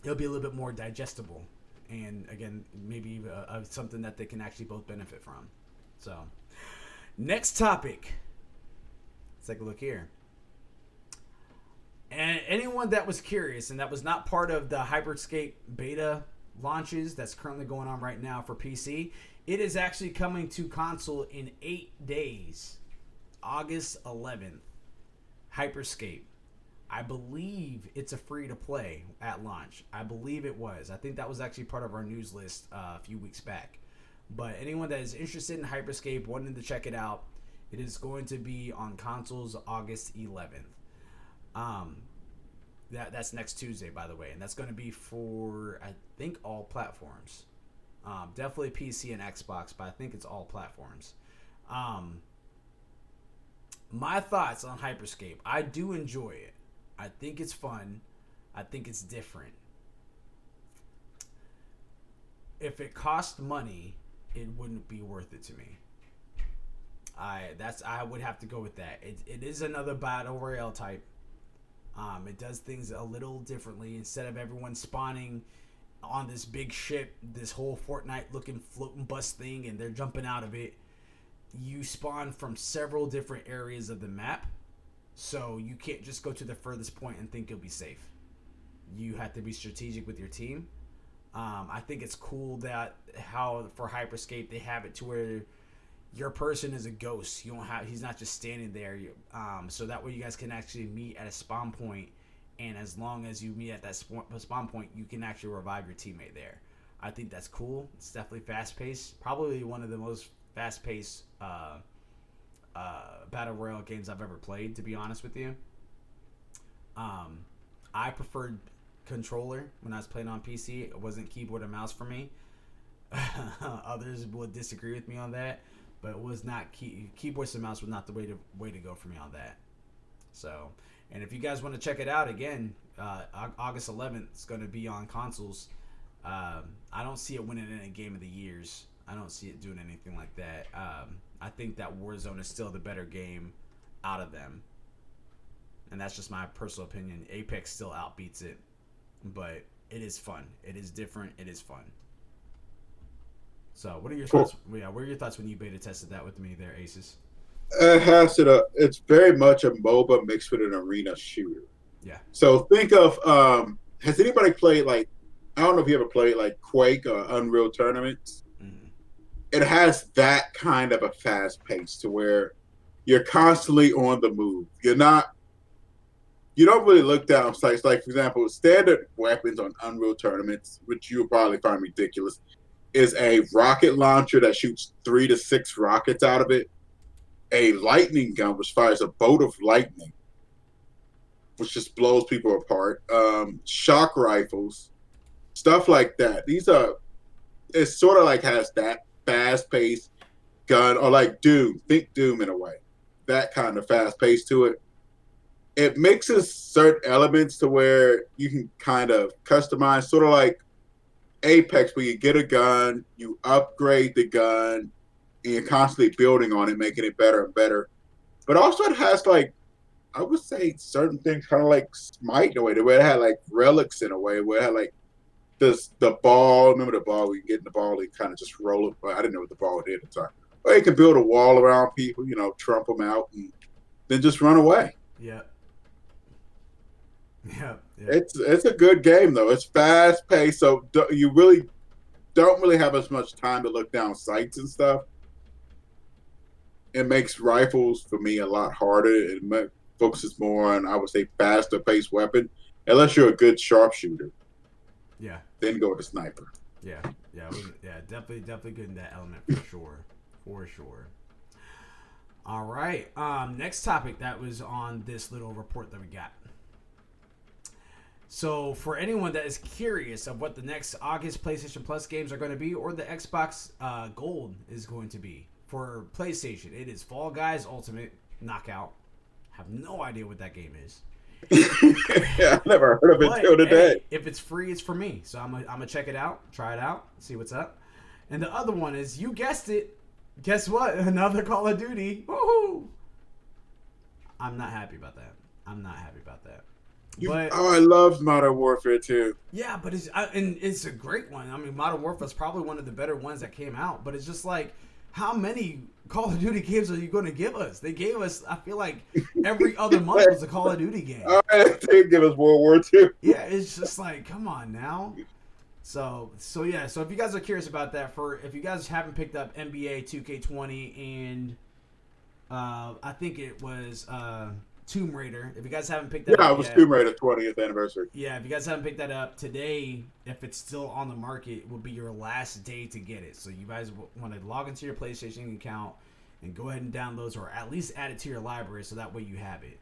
it'll be a little bit more digestible. And again, maybe something that they can actually both benefit from. So, next topic. Let's take a look here. And anyone that was curious and that was not part of the Hyperscape beta launches that's currently going on right now for PC, it is actually coming to console in 8 days. August 11th. Hyperscape. I believe it's a free to play at launch. I believe it was. I think that was actually part of our news list a few weeks back. But anyone that is interested in Hyperscape, wanting to check it out, it is going to be on consoles August 11th. That's next Tuesday, by the way, and that's going to be for I think all platforms. Definitely PC and Xbox, but I think it's all platforms. My thoughts on Hyperscape: I do enjoy it. I think it's fun. I think it's different. If it cost money, it wouldn't be worth it to me. I would have to go with that. It is another battle royale type. It does things a little differently. Instead of everyone spawning on this big ship, this whole Fortnite looking floating bus thing, and they're jumping out of it, you spawn from several different areas of the map. So you can't just go to the furthest point and think you'll be safe. You have to be strategic with your team. I think it's cool that how for Hyperscape they have it to where your person is a ghost. He's not just standing there. So that way you guys can actually meet at a spawn point, and as long as you meet at that spawn point, you can actually revive your teammate there. I think that's cool. It's definitely fast paced. Probably one of the most fast paced battle royale games I've ever played, to be honest with you. I preferred controller when I was playing on PC. It wasn't keyboard and mouse for me. Others would disagree with me on that, but it was not keyboards and mouse was not the way to go for me on that. So, and if you guys want to check it out again, August 11th is going to be on consoles. I don't see it winning any Game of the Years. I don't see it doing anything like that. I think that Warzone is still the better game out of them, and that's just my personal opinion. Apex still outbeats it, but it is fun. It is different. It is fun. So, what are your thoughts? Yeah, what are your thoughts when you beta tested that with me there, Aces? It's very much a MOBA mixed with an arena shooter. Yeah. So think of has anybody played like, I don't know if you ever played like Quake or Unreal Tournaments. Mm-hmm. It has that kind of a fast pace to where you're constantly on the move. You don't really look down sights. Like, for example, standard weapons on Unreal Tournaments, which you'll probably find ridiculous, is a rocket launcher that shoots 3 to 6 rockets out of it, a lightning gun which fires a bolt of lightning, which just blows people apart, shock rifles, stuff like that. It sort of like has that fast-paced gun, or like Doom, think Doom in a way, that kind of fast pace to it. It mixes certain elements to where you can kind of customize, sort of like Apex, where you get a gun, you upgrade the gun, and you're constantly building on it, making it better and better. But also it has, like, I would say certain things kind of like Smite in a way, the way it had like relics in a way, where it had like the ball. Remember the ball? We get in the ball, and kind of just roll it. But I didn't know what the ball did at the time. Or you can build a wall around people, trump them out, and then just run away. Yeah. Yeah. It's a good game though. It's fast paced, so you really don't really have as much time to look down sights and stuff. It makes rifles for me a lot harder. It focuses more on, I would say, faster paced weapon, unless you're a good sharpshooter. Yeah. Then go with the sniper. Yeah. Definitely good in that element for sure. All right. Next topic that was on this little report that we got. So, for anyone that is curious of what the next August PlayStation Plus games are going to be, or the Xbox Gold is going to be for PlayStation, it is Fall Guys Ultimate Knockout. Have no idea what that game is. Yeah, I've never heard of it till today. Hey, if it's free, it's for me. So I'm gonna check it out, try it out, see what's up. And the other one is, you guessed it. Guess what? Another Call of Duty. Woohoo! I'm not happy about that. I love Modern Warfare 2. Yeah, but it's a great one. I mean, Modern Warfare is probably one of the better ones that came out. But it's just like, how many Call of Duty games are you going to give us? They gave us, I feel like, every other month was a Call of Duty game. All right, they give us World War II. Yeah, it's just like, come on now. So yeah. So if you guys are curious about that, if you guys haven't picked up NBA 2K20 and I think it was Tomb Raider. If you guys haven't picked that up, yeah, it was Tomb Raider 20th anniversary. Yeah, if you guys haven't picked that up today, if it's still on the market, will be your last day to get it. So you guys want to log into your PlayStation account and go ahead and download those, or at least add it to your library, so that way you have it.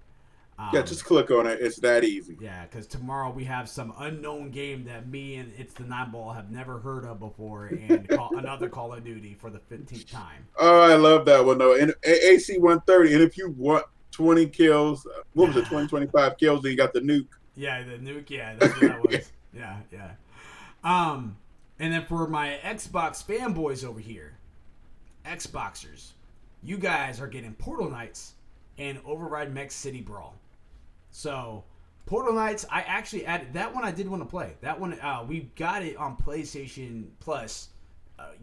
Yeah, just click on it. It's that easy. Yeah, because tomorrow we have some unknown game that me and It's the Nineball have never heard of before, and another Call of Duty for the 15th time. Oh, I love that one though. And AC 130. And if you want 20 kills, what was it? 25 kills, and you got the nuke. Yeah, the nuke. Yeah, that's what that was. Yeah. And then for my Xbox fanboys over here, Xboxers, you guys are getting Portal Knights and Override Mech City Brawl. So, Portal Knights, I actually added that one. I did want to play that one. We got it on PlayStation Plus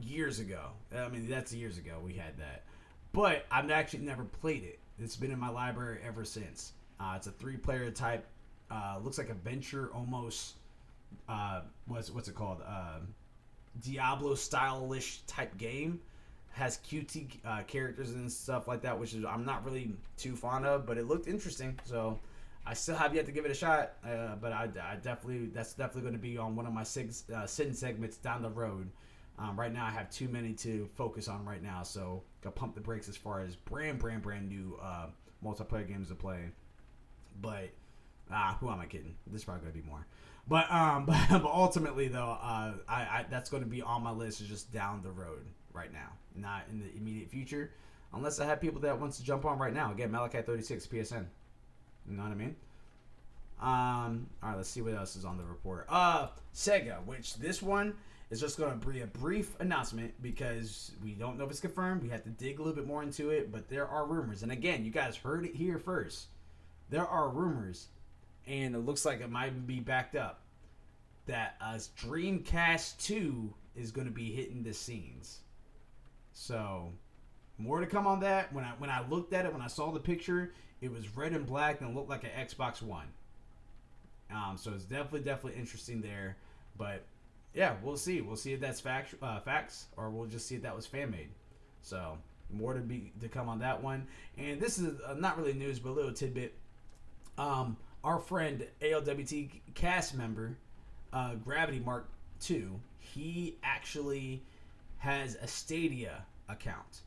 years ago. I mean, that's years ago we had that, but I've actually never played it. It's been in my library ever since. It's a 3-player type. Looks like a venture almost. What's it called? Diablo style-ish type game. Has QT characters and stuff like that, which is I'm not really too fond of, but it looked interesting. So I still have yet to give it a shot. But I definitely, that's definitely going to be on one of my sin segments down the road. Right now I have too many to focus on right now, so gotta pump the brakes as far as brand new multiplayer games to play. But who am I kidding? This is probably gonna be more. But ultimately though, I that's going to be on my list, is just down the road. right now, not in the immediate future, unless I have people that wants to jump on right now. Again, Malachi 36 PSN. You know what I mean? All right, let's see what else is on the report. Sega, which this one is just going to be a brief announcement because we don't know if it's confirmed. We have to dig a little bit more into it, but there are rumors. And again, you guys heard it here first. There are rumors, and it looks like it might be backed up, that a Dreamcast 2 is going to be hitting the scenes. So, more to come on that. When I looked at it, when I saw the picture, it was red and black and looked like an Xbox One. So it's definitely interesting there. But yeah, we'll see. We'll see if that's facts, or we'll just see if that was fan made. So more to come on that one. And this is not really news, but a little tidbit. Our friend ALWT cast member, Gravity Mark II, he actually has a Stadia account.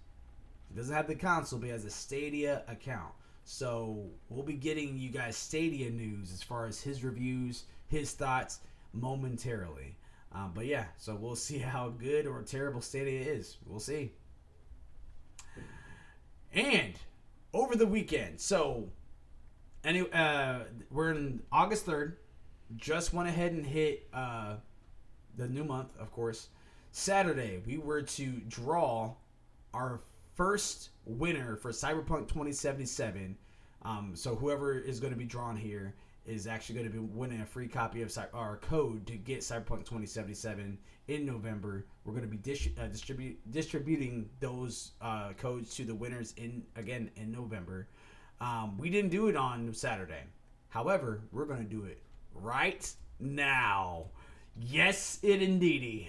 He doesn't have the console, but he has a Stadia account. So we'll be getting you guys Stadia news as far as his reviews, his thoughts momentarily. But yeah, so we'll see how good or terrible Stadia is. We'll see. And over the weekend, so we're in August 3rd. Just went ahead and hit the new month, of course. Saturday, we were to draw our first winner for Cyberpunk 2077. So whoever is going to be drawn here is actually going to be winning a free copy of our code to get Cyberpunk 2077 in November. We're going to be distributing those codes to the winners in November. We didn't do it on Saturday. However, we're going to do it right now. Yes, it indeedy.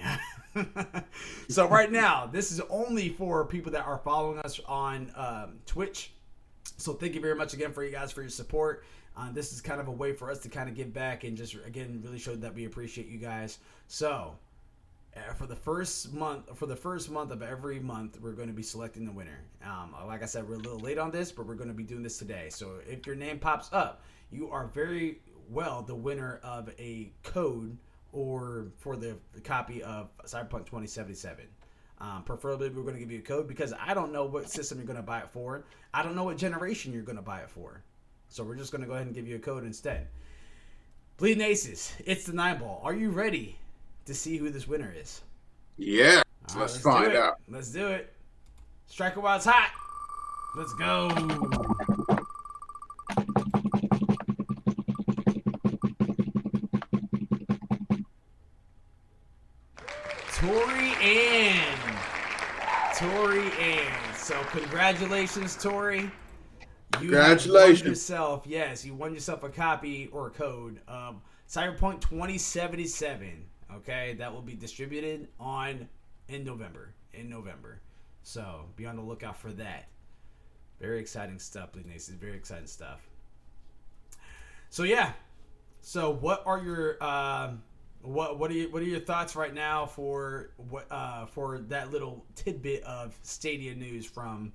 So right now, this is only for people that are following us on Twitch. So thank you very much again for you guys for your support. This is kind of a way for us to kind of give back and just again really show that we appreciate you guys. So for the first month of every month, we're going to be selecting the winner. Like I said, we're a little late on this, but we're going to be doing this today. So if your name pops up, you are very well the winner of a code or for the copy of Cyberpunk 2077. Preferably, we're going to give you a code because I don't know what system you're going to buy it for. I don't know what generation you're going to buy it for. So we're just going to go ahead and give you a code instead. Bleedingaces, it's the 9-ball. Are you ready to see who this winner is? Yeah, let's find out. Let's do it. Striker while it's hot. Let's go. Tori Ann. So congratulations, Tori. Congratulations. You won yourself a copy or a code of Cyberpunk 2077. Okay, that will be distributed in November. So be on the lookout for that. Very exciting stuff, Bleedingaces. Very exciting stuff. So yeah. So what are your what are your thoughts right now for that little tidbit of Stadia news from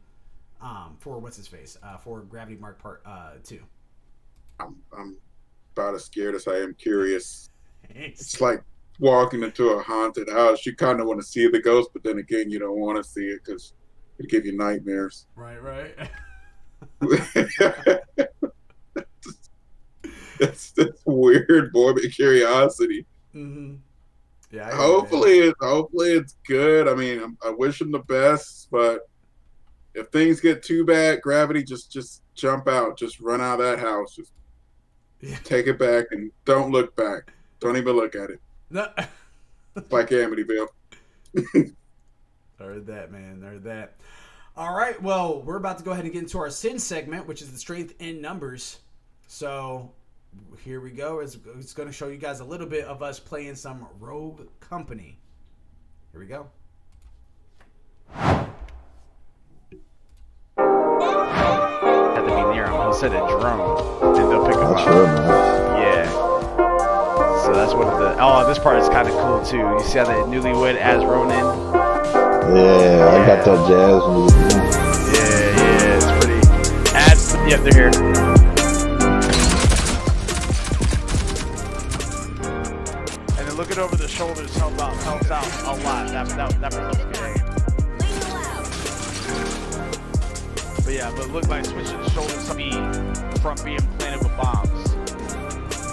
for what's his face for Gravity Mark Part 2? I'm about as scared as I am curious. It's like walking into a haunted house. You kind of want to see the ghost, but then again, you don't want to see it because it give you nightmares. Right. That's weird, morbid curiosity. Mm-hmm. Yeah. Hopefully it's good. I mean, I wish him the best, but if things get too bad, Gravity, just jump out. Just run out of that house. Just take it back and don't look back. Don't even look at it. No. It's like Amityville. Heard that, man. Heard that. All right. Well, we're about to go ahead and get into our sin segment, which is the strength in numbers. So here we go. It's going to show you guys a little bit of us playing some Rogue Company. Here we go. Had to be near him. He'll set a drone, and they'll pick him up. Yeah. So that's what this part is kind of cool too. You see how the newlywed as Ronin? Yeah, I got that jazz music. Yeah, it's pretty. Yep, they're here. And then looking over the shoulders helps out a lot. That looks good. but look like switching the shoulder speed from being planted with bombs.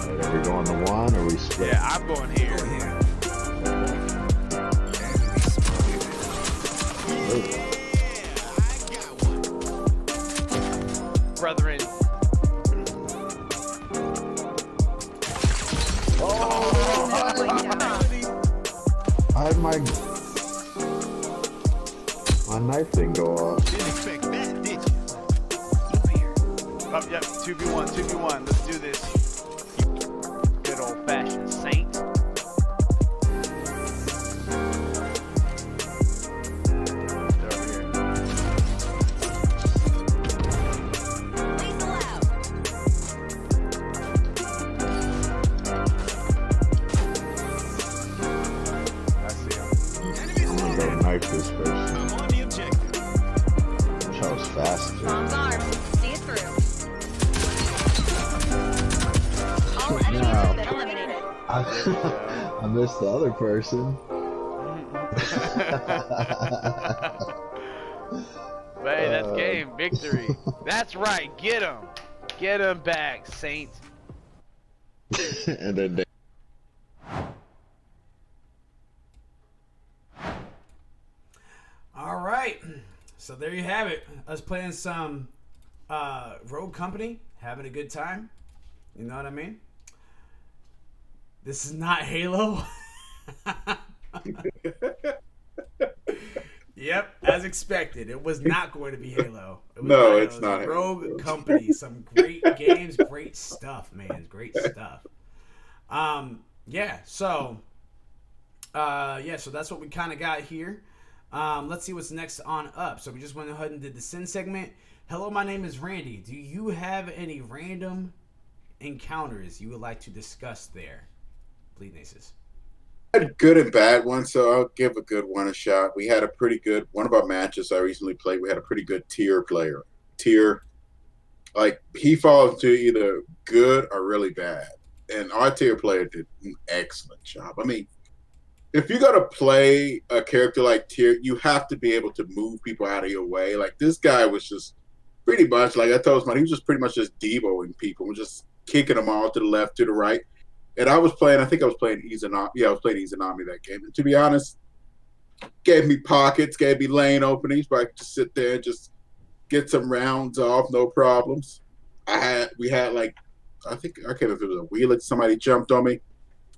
Right, are we going to one or are we split? Yeah, I'm going here. Brethren. I had my knife didn't go off. Didn't expect that, did you? Oh, yep, 2v1, 2v1. Let's do this. Good old-fashioned Saint. They're over here. Please allow. I see him. I'm gonna go knife this person. I'm on the objective. Wish I was faster. Bombs armed. See it through. All enemies Now. have been eliminated. I missed the other person. But hey, that's game victory. That's right. Get him. Get him back, Saint. And then they All right. So there you have it. Us playing some Rogue Company, having a good time. You know what I mean? This is not Halo. Yep, as expected. It was not going to be Halo. It was No, not it's Halo. It was not Rogue Halo. Company. Some great games, great stuff, man. Great stuff. So that's what we kind of got here. Let's see what's next on up. So we just went ahead and did the Sin segment. Hello, my name is Randy. Do you have any random encounters you would like to discuss there? Bleedingaces. Had good and bad ones, so I'll give a good one a shot. We had a pretty good one of our matches I recently played. We had a pretty good tier player. Like he falls into either good or really bad, and our tier player did an excellent job. I mean, if you're gonna play a character like tier, you have to be able to move people out of your way. Like this guy was just pretty much like I told him, he was just pretty much just devoing people, just kicking them all to the left, to the right. And I think I was playing Izanami. Yeah, I was playing Izanami that game. And to be honest, gave me pockets, gave me lane openings where I could just sit there and just get some rounds off, no problems. We had like, I can't remember if it was a wheeler. Somebody jumped on me.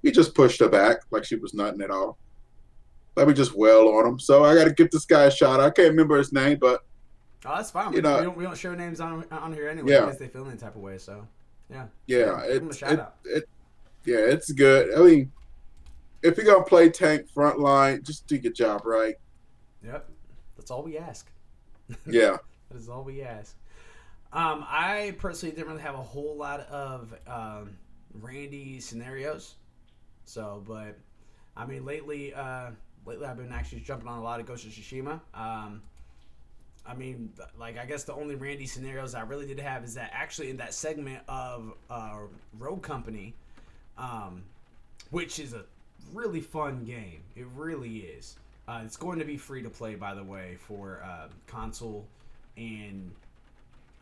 He just pushed her back like she was nothing at all. Let me just wail on him. So I got to give this guy a shot. I can't remember his name, but Oh, that's fine. You know- we don't share names on here anyway Yeah. because they feel any type of way. So yeah, yeah, give him a shout out. it's good. I mean, if you're gonna play tank frontline, just do your job right. Yep, that's all we ask. Yeah. That is all we ask. I personally didn't really have a whole lot of Randy scenarios. So, but I mean, lately I've been actually jumping on a lot of Ghost of Tsushima. I mean, like I guess the only Randy scenarios I really did have is that actually in that segment of Rogue Company, which is a really fun game. It really is. It's going to be free to play, by the way, for console, and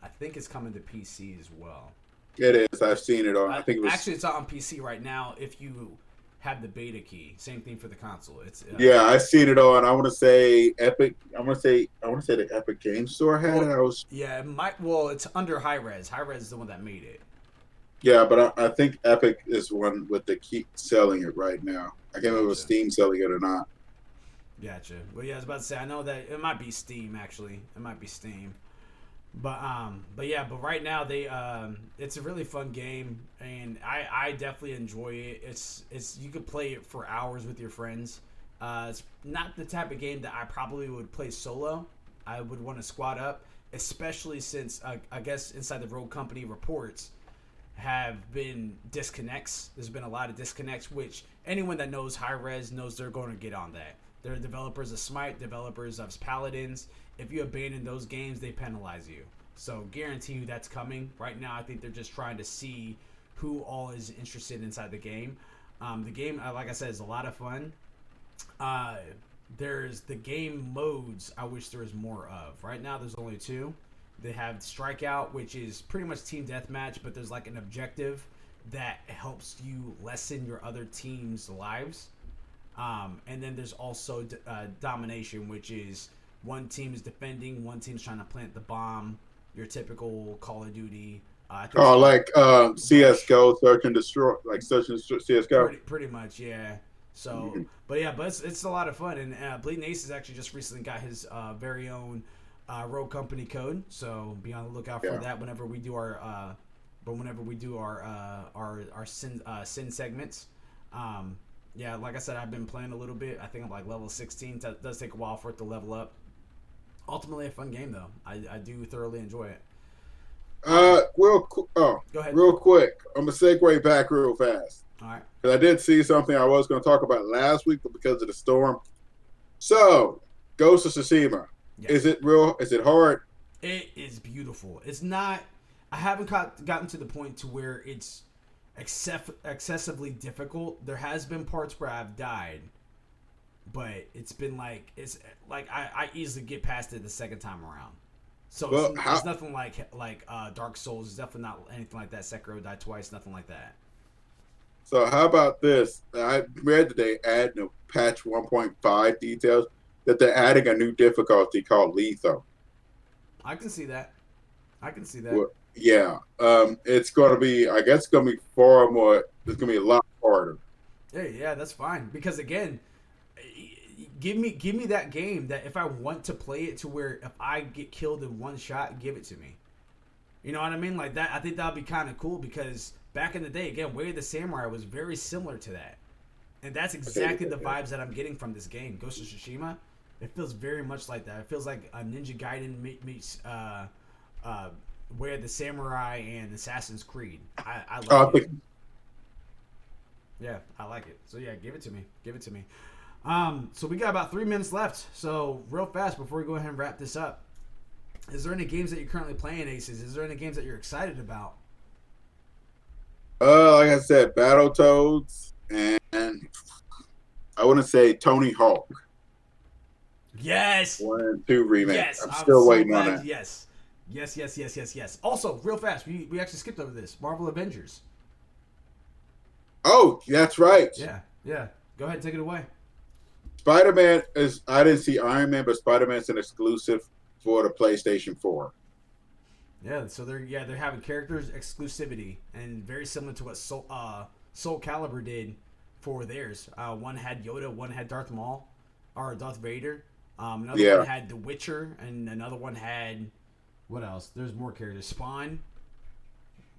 I think it's coming to PC as well. It is. I've seen it on. I think it was. Actually, it's on PC right now. If you have the beta key, same thing for the console. It's Yeah, I've seen it on. I want to say Epic. I want to say the Epic Game Store had it. it might. Well, it's under High Res. High Res is the one that made it. Yeah, but I think Epic is one with the keep selling it right now. I can't remember if Steam selling it or not. Gotcha. Well, yeah, I was about to say I know that it might be Steam actually. It might be Steam. But right now it's a really fun game, and I definitely enjoy it. It's you could play it for hours with your friends. It's not the type of game that I probably would play solo. I would want to squad up, especially since I guess inside the Rogue Company reports have been disconnects. There's been a lot of disconnects, which anyone that knows High Res knows they're going to get on that. They're developers of Smite, developers of Paladins. If you abandon those games, they penalize you. So guarantee you that's coming. Right now, I think they're just trying to see who all is interested inside the game. The game, like I said, is a lot of fun. There's the game modes I wish there was more of. Right now, there's only 2. They have Strikeout, which is pretty much team deathmatch, but there's like an objective that helps you lessen your other team's lives. And then there's also Domination, which is one team is defending, one team's trying to plant the bomb. Your typical Call of Duty. Like CS:GO, search and destroy, like search and destroy CS:GO. Pretty much, yeah. So, but it's a lot of fun. And Bleedingaces actually just recently got his very own road company code. So be on the lookout for that whenever we do our sin segments. Yeah, like I said, I've been playing a little bit. I think I'm like level 16. It does take a while for it to level up. Ultimately, a fun game though. I do thoroughly enjoy it. Go ahead. Real quick. I'm gonna segue back real fast. All right. Because I did see something I was going to talk about last week, but because of the storm. So, Ghost of Tsushima. Yes. Is it real? Is it hard? It is beautiful. It's not. I haven't gotten to the point to where it's excessively difficult. There has been parts where I've died, but it's like I easily get past it the second time around. So it's nothing like Dark Souls. It's definitely not anything like that. Sekiro died twice. Nothing like that. So how about this? I read that they add in patch 1.5 details that they're adding a new difficulty called Lethal. I can see that. Well, yeah. It's going to be, I guess it's going to be far more, it's going to be a lot harder. Yeah, that's fine. Because again, give me that game that if I want to play it to where if I get killed in one shot, give it to me. You know what I mean? Like that, I think that would be kind of cool because back in the day, again, Way of the Samurai was very similar to that. And that's exactly the vibes that I'm getting from this game. Ghost of Tsushima, it feels very much like that. It feels like a Ninja Gaiden meets Way of the Samurai and Assassin's Creed. I like it. Yeah, I like it. So yeah, give it to me. So we got about 3 minutes left. So real fast before we go ahead and wrap this up, is there any games that you're currently playing, Aces? Is there any games that you're excited about? Like I said, Battletoads, and I want to say Tony Hawk. Yes. 1 and 2 remake. Yes. I'm still waiting glad, on that. Yes. Also, real fast, we actually skipped over this. Marvel Avengers. Oh, that's right. Yeah. Go ahead, take it away. Spider-Man is, I didn't see Iron Man, but Spider-Man's an exclusive for the PlayStation 4. Yeah, so they're having characters exclusivity and very similar to what Soul Calibur did for theirs. One had Yoda, one had Darth Maul or Darth Vader. Another one had The Witcher, and another one had what else? There's more characters. Spawn.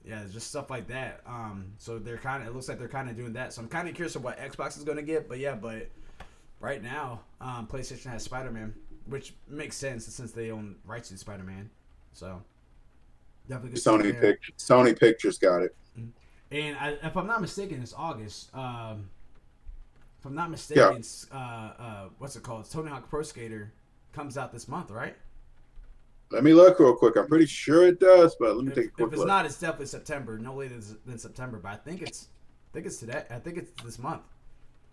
Yeah, just stuff like that. So it looks like they're kind of doing that. So I'm kind of curious of what Xbox is going to get, but right now, PlayStation has Spider-Man, which makes sense since they own rights to Spider-Man. So definitely good. Sony Pictures got it. And if I'm not mistaken, it's August. If I'm not mistaken, what's it called? Tony Hawk Pro Skater comes out this month, right? Let me look real quick. I'm pretty sure it does, but let me take a quick look. If it's not, it's definitely September. No later than September, but I think it's today. I think it's this month.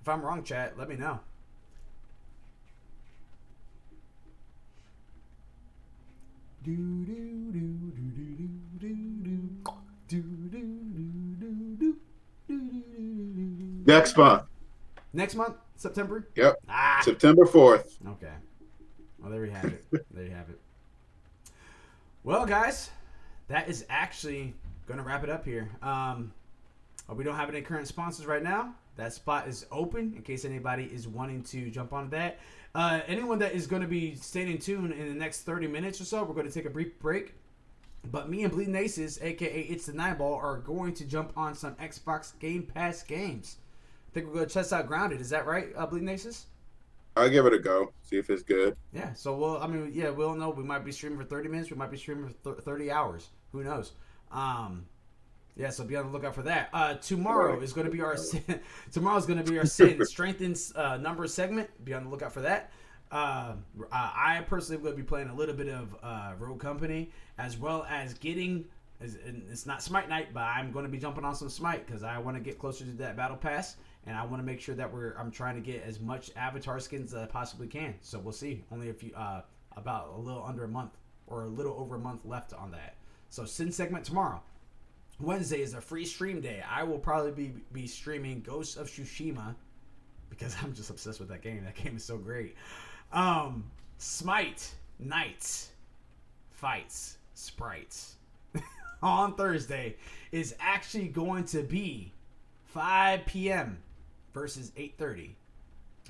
If I'm wrong, chat, let me know. Next month. Next month, September. Yep. September 4th. Okay. Well, there you have it. Well, guys, that is actually going to wrap it up here. We don't have any current sponsors right now. That spot is open in case anybody is wanting to jump on that. Anyone that is going to be staying in tune in the next 30 minutes or so, we're going to take a brief break. But me and Bleedingaces, a.k.a. It's the Nineball, are going to jump on some Xbox Game Pass games. I think we're going to test out Grounded. Is that right, Bleedingaces? I'll give it a go. See if it's good. Yeah, so we'll know. We might be streaming for 30 minutes. We might be streaming for 30 hours. Who knows? Yeah, so be on the lookout for that. Tomorrow is going to be our Sin Strengthens Numbers segment. Be on the lookout for that. I personally will be playing a little bit of Road Company, as well as it's not Smite Night, but I'm going to be jumping on some Smite because I want to get closer to that Battle Pass, and I want to make sure that I'm trying to get as much Avatar skins as I possibly can. So we'll see. Only about a little under a month or a little over a month left on that. So Sin segment tomorrow. Wednesday is a free stream day. I will probably be streaming Ghost of Tsushima because I'm just obsessed with that game. That game is so great. Smite Knights Fights Sprites on Thursday is actually going to be 5 p.m. versus 8:30.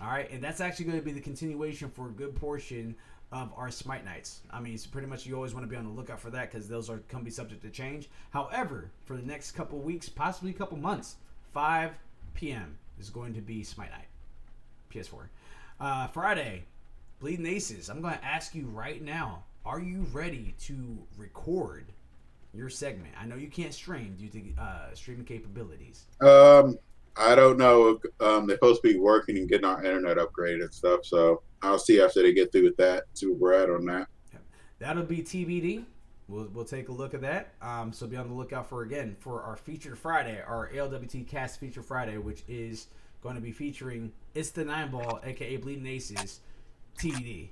All right, and that's actually going to be the continuation for a good portion of our Smite nights. I mean, it's pretty much you always want to be on the lookout for that because those are can be subject to change. However, for the next couple weeks, possibly a couple months, 5 p.m. is going to be Smite night. PS4. Friday, Bleedingaces. I'm going to ask you right now, are you ready to record your segment? I know you can't stream due to streaming capabilities. I don't know. They're supposed to be working and getting our internet upgraded and stuff. So I'll see after they get through with that. See where we're at on that. That'll be TBD. We'll take a look at that. So be on the lookout for our featured Friday, our ALWT Cast featured Friday, which is going to be featuring It's the Nineball, aka Bleedingaces, TBD.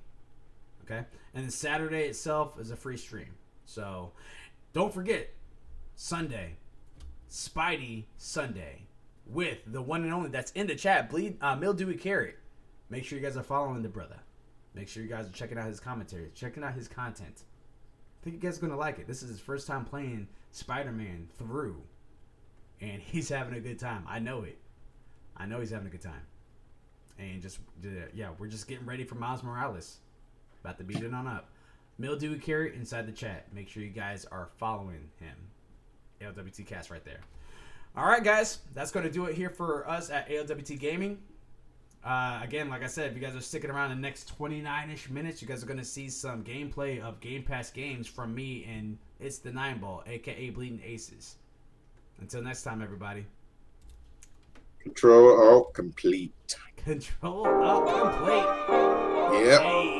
Okay, and then Saturday itself is a free stream. So don't forget Sunday, Spidey Sunday. With the one and only that's in the chat, Mildewy Carrot. Make sure you guys are following the brother. Make sure you guys are checking out his commentary, checking out his content. I think you guys are going to like it. This is his first time playing Spider-Man through, and he's having a good time. I know it. I know he's having a good time. And we're just getting ready for Miles Morales. About to beat it on up. Mildewy Carrot inside the chat. Make sure you guys are following him. ALWT Cast right there. All right, guys, that's going to do it here for us at ALWT Gaming. Again, like I said, if you guys are sticking around the next 29-ish minutes, you guys are going to see some gameplay of Game Pass games from me and It's the Nineball, a.k.a. Bleedingaces. Until next time, everybody. Control Alt Complete. Control Alt Complete. Yep. Hey.